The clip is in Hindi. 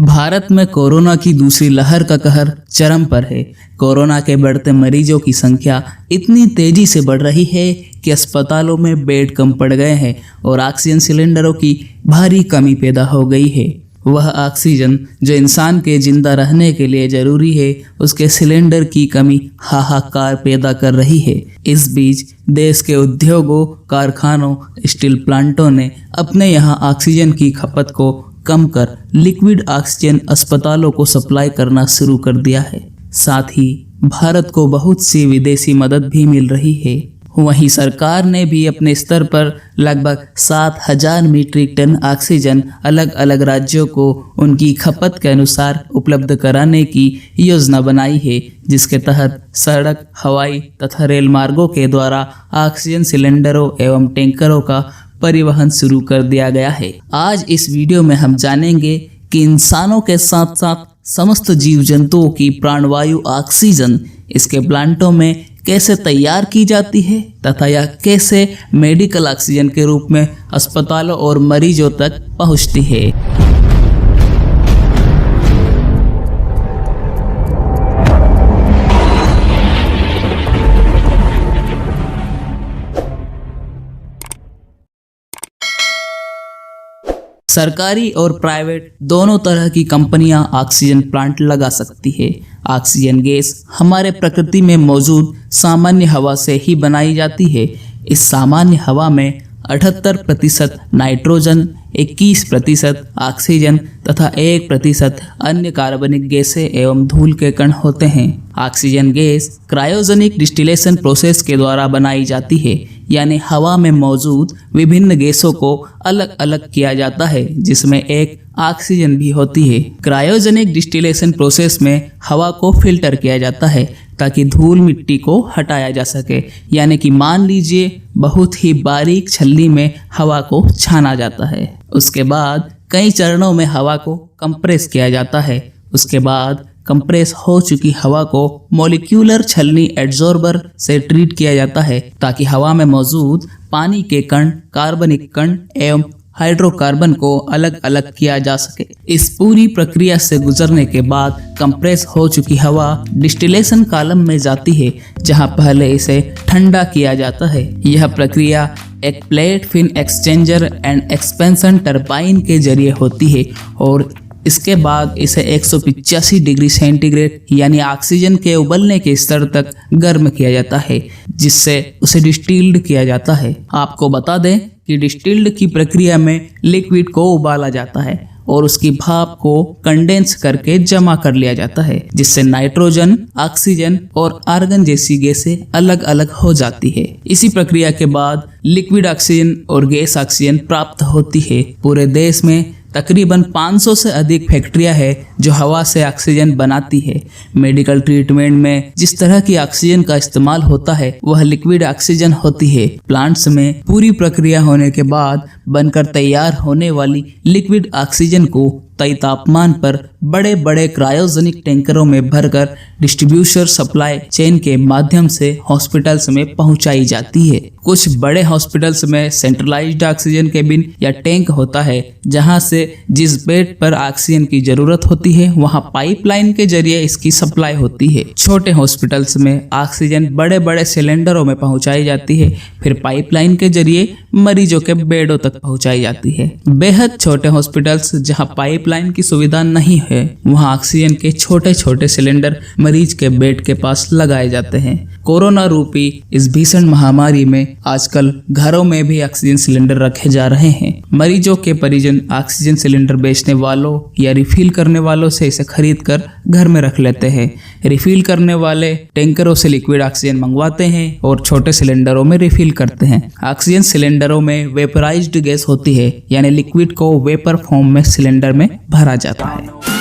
भारत में कोरोना की दूसरी लहर का कहर चरम पर है। कोरोना के बढ़ते मरीजों की संख्या इतनी तेजी से बढ़ रही है कि अस्पतालों में बेड कम पड़ गए हैं और ऑक्सीजन सिलेंडरों की भारी कमी पैदा हो गई है। वह ऑक्सीजन जो इंसान के जिंदा रहने के लिए जरूरी है, उसके सिलेंडर की कमी हाहाकार पैदा कर रही है। इस बीच देश के उद्योगों, कारखानों, स्टील प्लांटों ने अपने यहाँ ऑक्सीजन की खपत को कम कर लिक्विड ऑक्सीजन अस्पतालों को सप्लाई करना शुरू कर दिया है। साथ ही भारत को बहुत सी विदेशी मदद भी मिल रही है। वहीं सरकार ने भी अपने स्तर पर लगभग 7,000 मीट्रिक टन ऑक्सीजन अलग अलग राज्यों को उनकी खपत के अनुसार उपलब्ध कराने की योजना बनाई है, जिसके तहत सड़क, हवाई तथा रेल मार्गों के द्वारा ऑक्सीजन सिलेंडरों एवं टैंकरों का परिवहन शुरू कर दिया गया है। आज इस वीडियो में हम जानेंगे कि इंसानों के साथ साथ समस्त जीव जंतुओं की प्राणवायु ऑक्सीजन इसके प्लांटों में कैसे तैयार की जाती है तथा यह कैसे मेडिकल ऑक्सीजन के रूप में अस्पतालों और मरीजों तक पहुंचती है। सरकारी और प्राइवेट दोनों तरह की कंपनियां ऑक्सीजन प्लांट लगा सकती है। ऑक्सीजन गैस हमारे प्रकृति में मौजूद सामान्य हवा से ही बनाई जाती है। इस सामान्य हवा में 78% नाइट्रोजन, 21% ऑक्सीजन तथा 1% अन्य कार्बनिक गैसें एवं धूल के कण होते हैं। Oxygen gas cryogenic distillation process के द्वारा बनाई जाती है, यानी हवा में मौजूद विभिन्न गैसों को अलग अलग किया जाता है, जिसमें एक ऑक्सीजन भी होती है। क्रायोजेनिक डिस्टिलेशन प्रोसेस में हवा को फिल्टर किया जाता है ताकि धूल मिट्टी को हटाया जा सके, यानी कि मान लीजिए बहुत ही बारीक छलनी में हवा को छाना जाता है। उसके बाद कई चरणों में हवा को कंप्रेस किया जाता है। उसके बाद कंप्रेस हो चुकी हवा को मॉलिक्यूलर छलनी एड्सॉर्बर से ट्रीट किया जाता है ताकि हवा में मौजूद पानी के कण, कार्बनिक कण एवं हाइड्रोकार्बन को अलग अलग किया जा सके। इस पूरी प्रक्रिया से गुजरने के बाद कंप्रेस हो चुकी हवा डिस्टिलेशन कॉलम में जाती है, जहां पहले इसे ठंडा किया जाता है। यह प्रक्रिया एक plate fin exchanger and expansion turbine के जरिए होती है और इसके बाद इसे 185 डिग्री सेंटीग्रेड यानी ऑक्सीजन के उबलने के स्तर तक गर्म किया जाता है, जिससे उसे डिस्टिल्ड किया जाता है। आपको बता दें कि डिस्टिल्ड की प्रक्रिया में लिक्विड को उबाला जाता है और उसकी भाप को कंडेंस करके जमा कर लिया जाता है, जिससे नाइट्रोजन, ऑक्सीजन और आर्गन जैसी गैसें अलग अलग हो जाती है। इसी प्रक्रिया के बाद लिक्विड ऑक्सीजन और गैस ऑक्सीजन प्राप्त होती है। पूरे देश में तकरीबन 500 से अधिक फैक्ट्रियां हैं जो हवा से ऑक्सीजन बनाती है। मेडिकल ट्रीटमेंट में जिस तरह की ऑक्सीजन का इस्तेमाल होता है वह लिक्विड ऑक्सीजन होती है। प्लांट्स में पूरी प्रक्रिया होने के बाद बनकर तैयार होने वाली लिक्विड ऑक्सीजन को तय तापमान पर बड़े बड़े क्रायोजेनिक टैंकरों में भरकर डिस्ट्रीब्यूशन सप्लाई चेन के माध्यम से हॉस्पिटल्स में पहुंचाई जाती है। कुछ बड़े हॉस्पिटल्स में सेंट्रलाइज्ड ऑक्सीजन केबिन या टैंक होता है, जहां से जिस बेड पर ऑक्सीजन की जरूरत होती है वहां पाइपलाइन के जरिए इसकी सप्लाई होती है। छोटे हॉस्पिटल्स में ऑक्सीजन बड़े बड़े सिलेंडरों में पहुंचाई जाती है, फिर पाइपलाइन के जरिए मरीजों के बेडों तक पहुंचाई जाती है। बेहद छोटे हॉस्पिटल्स जहां पाइपलाइन की सुविधा नहीं है, वहां ऑक्सीजन के छोटे छोटे सिलेंडर मरीज के बेड के पास लगाए जाते हैं। कोरोना रूपी इस भीषण महामारी में आजकल घरों में भी ऑक्सीजन सिलेंडर रखे जा रहे हैं। मरीजों के परिजन ऑक्सीजन सिलेंडर बेचने वालों या रिफिल करने वालों से इसे खरीद कर घर में रख लेते हैं। रिफिल करने वाले टैंकरों से लिक्विड ऑक्सीजन मंगवाते हैं और छोटे सिलेंडरों में रिफिल करते हैं। ऑक्सीजन सिलेंडरों में वेपराइज्ड गैस होती है, यानी लिक्विड को वेपर फॉर्म में सिलेंडर में भरा जाता है।